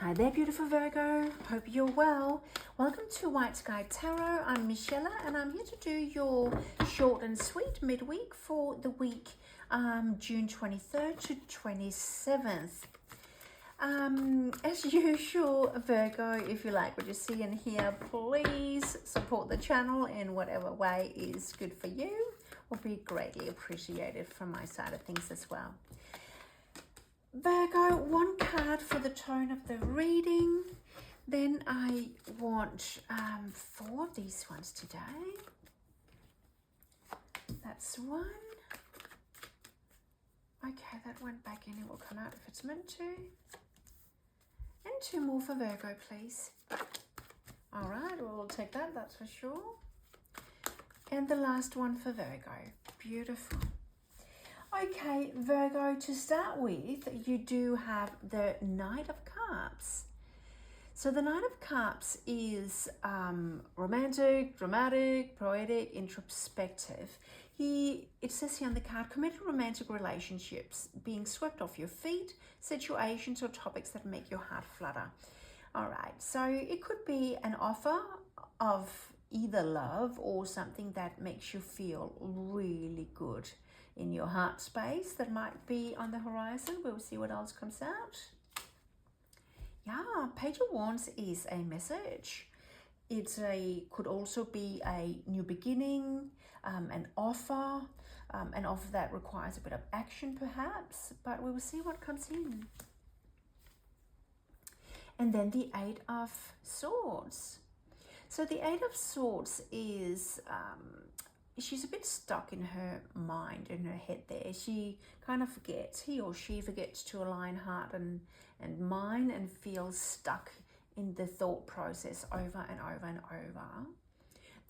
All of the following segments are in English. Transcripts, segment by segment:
Hi there, beautiful Virgo. Hope you're well. Welcome to White Sky Tarot. I'm Michelle and I'm here to do your short and sweet midweek for the week June 23rd to 27th. As usual, Virgo, if you like what you see and hear, please support the channel in whatever way is good for you. Will be greatly appreciated from my side of things as well. Virgo, one card for the tone of the reading. Then I want 4 of these ones today. That's one. Okay, that went back in. It will come out if it's meant to. And 2 more for Virgo, please. All right, we'll take that, that's for sure. And the last one for Virgo. Beautiful. Okay, Virgo, to start with, you do have the Knight of Cups. So the Knight of Cups is romantic, dramatic, poetic, introspective. It says here on the card, committed romantic relationships, being swept off your feet, situations or topics that make your heart flutter. All right, so it could be an offer of either love or something that makes you feel really good in your heart space that might be on the horizon. We'll see what else comes out. Yeah, Page of Wands is a message. Could also be a new beginning, an offer that requires a bit of action perhaps, but we will see what comes in. And then the 8 of Swords. So the 8 of Swords is, she's a bit stuck in her mind, in her head there. She kind of forgets, he or she forgets to align heart and mind and feels stuck in the thought process over and over and over.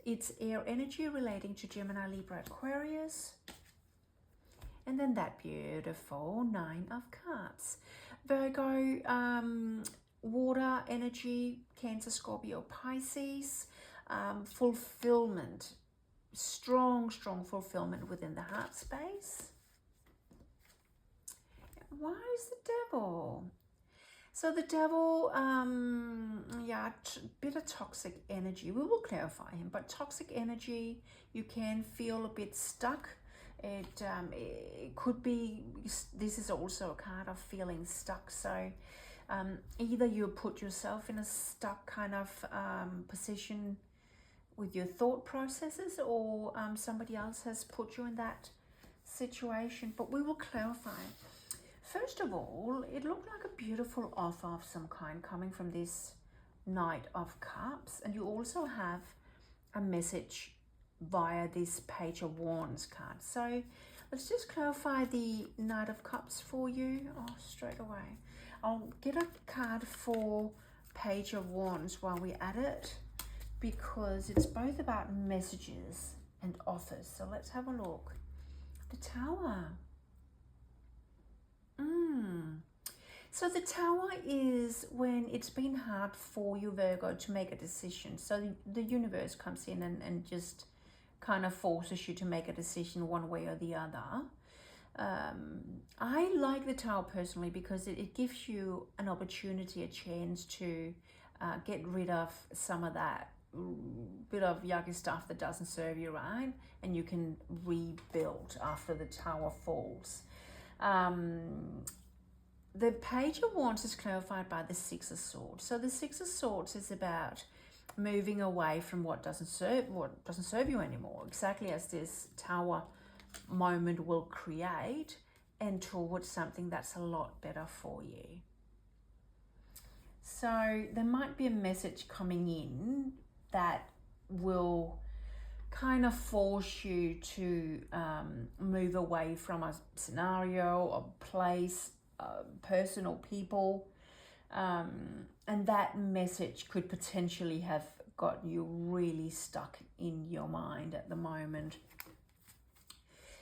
It's air energy relating to Gemini, Libra, Aquarius. And then that beautiful 9 of Cups. Virgo, water energy, Cancer, Scorpio, Pisces, fulfillment. Strong fulfillment within the heart space. Why is the Devil? So the Devil, bit of toxic energy. We will clarify him, but toxic energy, you can feel a bit stuck. It could be, this is also a card of feeling stuck. So either you put yourself in a stuck kind of position with your thought processes, or somebody else has put you in that situation, but we will clarify. First of all, it looked like a beautiful offer of some kind coming from this Knight of Cups, and you also have a message via this Page of Wands card. So let's just clarify the Knight of Cups for you. Straight away. I'll get a card for Page of Wands while we're at it, because it's both about messages and offers. So let's have a look. The Tower. So the Tower is when it's been hard for you, Virgo, to make a decision. So the universe comes in and just kind of forces you to make a decision one way or the other. I like the Tower personally because it gives you an opportunity, a chance to get rid of some of that bit of yucky stuff that doesn't serve you, right? And you can rebuild after the Tower falls. The Page of Wands is clarified by the 6 of Swords. So the 6 of Swords is about moving away from what doesn't serve you anymore, exactly as this Tower moment will create, and towards something that's a lot better for you. So there might be a message coming in that will kind of force you to move away from a scenario, a place, person or people, and that message could potentially have got you really stuck in your mind at the moment.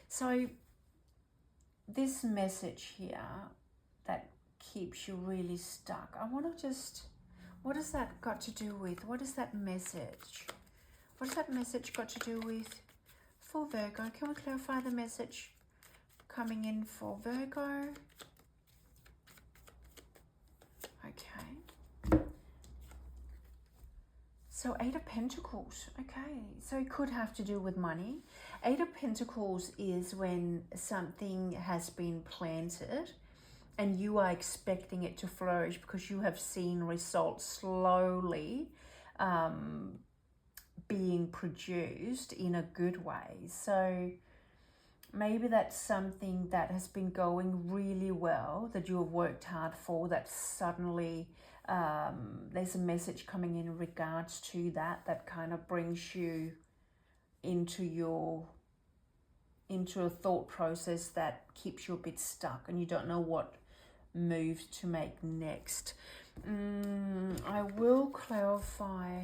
So this message here that keeps you really stuck, I want to just, what has that got to do with? What is that message? What has that message got to do with for Virgo? Can we clarify the message coming in for Virgo? Okay. So 8 of Pentacles, okay. So it could have to do with money. 8 of Pentacles is when something has been planted and you are expecting it to flourish because you have seen results slowly being produced in a good way. So maybe that's something that has been going really well, that you have worked hard for, that suddenly there's a message coming in regards to that kind of brings you into a thought process that keeps you a bit stuck and you don't know what moves to make next. I will clarify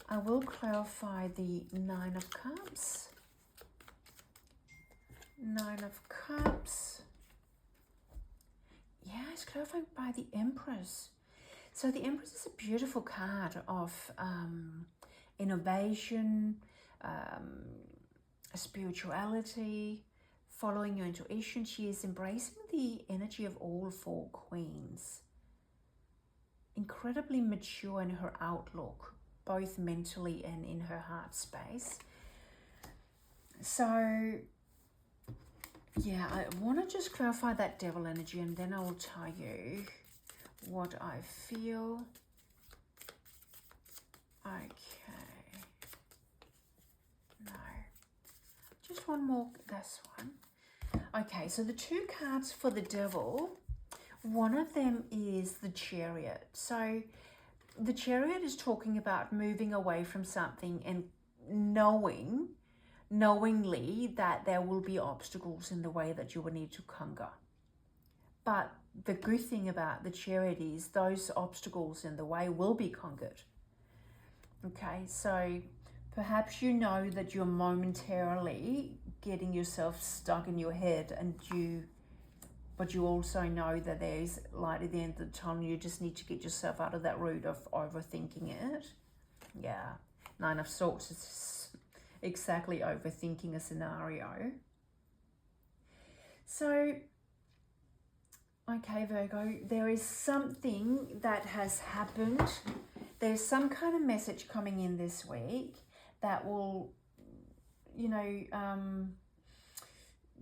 the 9 of Cups. 9 of Cups. Yeah, it's clarified by the Empress. So the Empress is a beautiful card of innovation, spirituality, following your intuition. She is embracing the energy of all 4 queens. Incredibly mature in her outlook, both mentally and in her heart space. So yeah, I want to just clarify that Devil energy and then I will tell you what I feel. Okay. No. Just one more, this one. Okay, so the 2 cards for the Devil, one of them is the Chariot. So the Chariot is talking about moving away from something and knowingly that there will be obstacles in the way that you will need to conquer. But the good thing about the Chariot is those obstacles in the way will be conquered. Okay, so perhaps you know that you're momentarily getting yourself stuck in your head but you also know that there's light at the end of the tunnel. You just need to get yourself out of that route of overthinking it. Yeah, 9 of Swords is exactly overthinking a scenario. So, okay, Virgo, there is something that has happened. There's some kind of message coming in this week that will,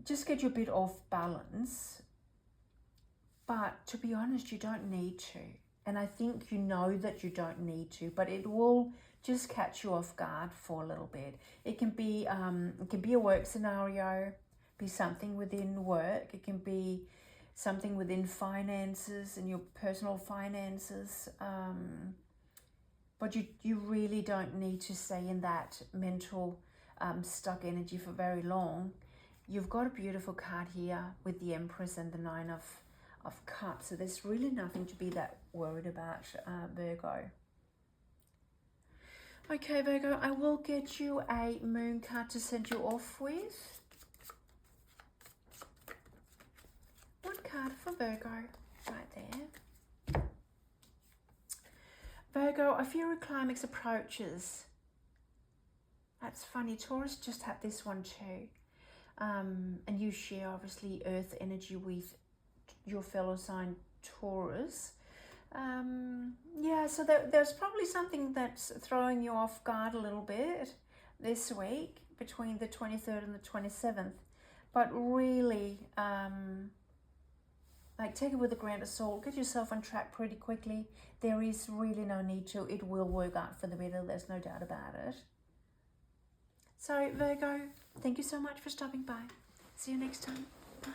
just get you a bit off balance. But to be honest, you don't need to. And I think you know that you don't need to, but it will just catch you off guard for a little bit. It can be a work scenario, be something within work. It can be something within finances and your personal finances. But you really don't need to stay in that mental stuck energy for very long. You've got a beautiful card here with the Empress and the 9 of Cups. So there's really nothing to be that worried about, Virgo. Okay, Virgo, I will get you a moon card to send you off with. One card for Virgo, right there. Virgo, I feel a climax approaches. That's funny, Taurus just had this one too. And you share, obviously, earth energy with your fellow sign Taurus. Yeah, so there's probably something that's throwing you off guard a little bit this week between the 23rd and the 27th. But really, take it with a grain of salt. Get yourself on track pretty quickly. There is really no need to. It will work out for the better. There's no doubt about it. So, Virgo, thank you so much for stopping by. See you next time. Bye.